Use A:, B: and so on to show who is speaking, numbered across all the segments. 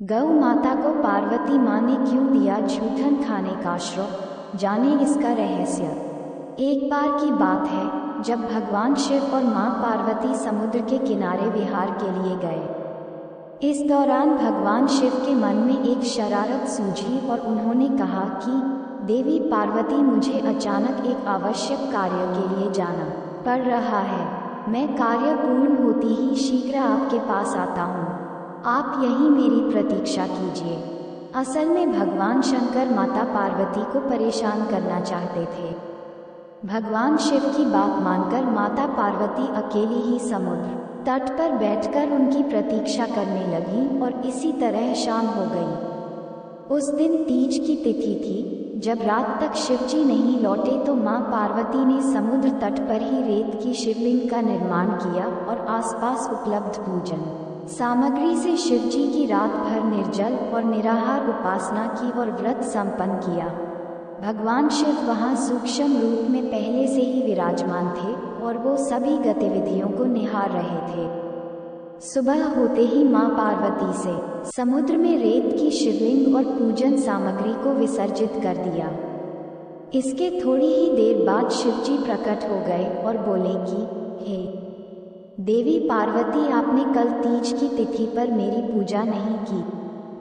A: गौ माता को पार्वती माँ ने क्यों दिया जूठन खाने का श्राप, जाने इसका रहस्य। एक बार की बात है जब भगवान शिव और माँ पार्वती समुद्र के किनारे विहार के लिए गए। इस दौरान भगवान शिव के मन में एक शरारत सूझी और उन्होंने कहा कि देवी पार्वती, मुझे अचानक एक आवश्यक कार्य के लिए जाना पड़ रहा है। मैं कार्य पूर्ण होते ही शीघ्र आपके पास आता हूँ। आप यही मेरी प्रतीक्षा कीजिए। असल में भगवान शंकर माता पार्वती को परेशान करना चाहते थे। भगवान शिव की बात मानकर माता पार्वती अकेली ही समुद्र तट पर बैठकर उनकी प्रतीक्षा करने लगी और इसी तरह शाम हो गई। उस दिन तीज की तिथि थी। जब रात तक शिवजी नहीं लौटे तो माँ पार्वती ने समुद्र तट पर ही रेत की शिवलिंग का निर्माण किया और आसपास उपलब्ध पूजन सामग्री से शिवजी की रात भर निर्जल और निराहार उपासना की और व्रत संपन्न किया। भगवान शिव वहाँ सूक्ष्म रूप में पहले से ही विराजमान थे और वो सभी गतिविधियों को निहार रहे थे। सुबह होते ही माँ पार्वती से समुद्र में रेत की शिवलिंग और पूजन सामग्री को विसर्जित कर दिया। इसके थोड़ी ही देर बाद शिवजी प्रकट हो गए और बोले कि हे देवी पार्वती, आपने कल तीज की तिथि पर मेरी पूजा नहीं की।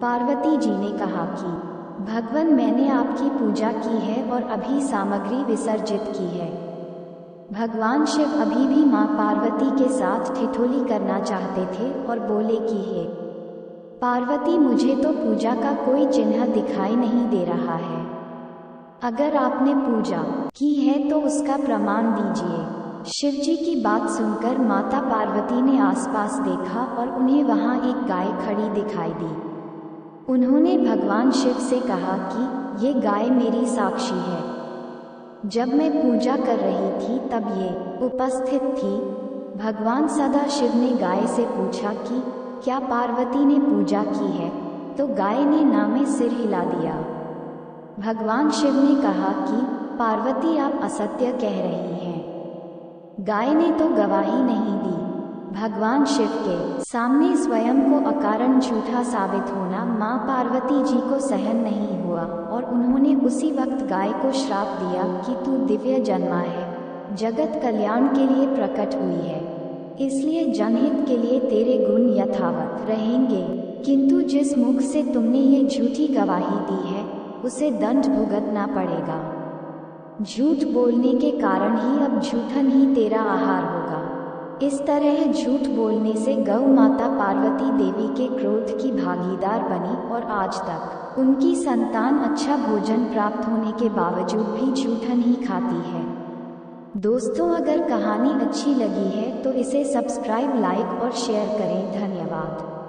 A: पार्वती जी ने कहा कि भगवान, मैंने आपकी पूजा की है और अभी सामग्री विसर्जित की है। भगवान शिव अभी भी माँ पार्वती के साथ ठिठोली करना चाहते थे और बोले कि हे पार्वती, मुझे तो पूजा का कोई चिन्ह दिखाई नहीं दे रहा है। अगर आपने पूजा की है तो उसका प्रमाण दीजिए। शिवजी की बात सुनकर माता पार्वती ने आसपास देखा और उन्हें वहां एक गाय खड़ी दिखाई दी। उन्होंने भगवान शिव से कहा कि ये गाय मेरी साक्षी है। जब मैं पूजा कर रही थी तब ये उपस्थित थी। भगवान सदा शिव ने गाय से पूछा कि क्या पार्वती ने पूजा की है, तो गाय ने ना में सिर हिला दिया। भगवान शिव ने कहा कि पार्वती, आप असत्य कह रही हैं। गाय ने तो गवाही नहीं दी। भगवान शिव के सामने स्वयं को अकारण झूठा साबित होना माँ पार्वती जी को सहन नहीं हुआ और उन्होंने उसी वक्त गाय को श्राप दिया कि तू दिव्य जन्मा है, जगत कल्याण के लिए प्रकट हुई है, इसलिए जनहित के लिए तेरे गुण यथावत रहेंगे, किंतु जिस मुख से तुमने ये झूठी गवाही दी है उसे दंड भुगतना पड़ेगा। झूठ बोलने के कारण ही अब झूठन ही तेरा आहार होगा। इस तरह झूठ बोलने से गौ माता पार्वती देवी के क्रोध की भागीदार बनी और आज तक उनकी संतान अच्छा भोजन प्राप्त होने के बावजूद भी झूठन ही खाती है। दोस्तों, अगर कहानी अच्छी लगी है तो इसे सब्सक्राइब, लाइक और शेयर करें। धन्यवाद।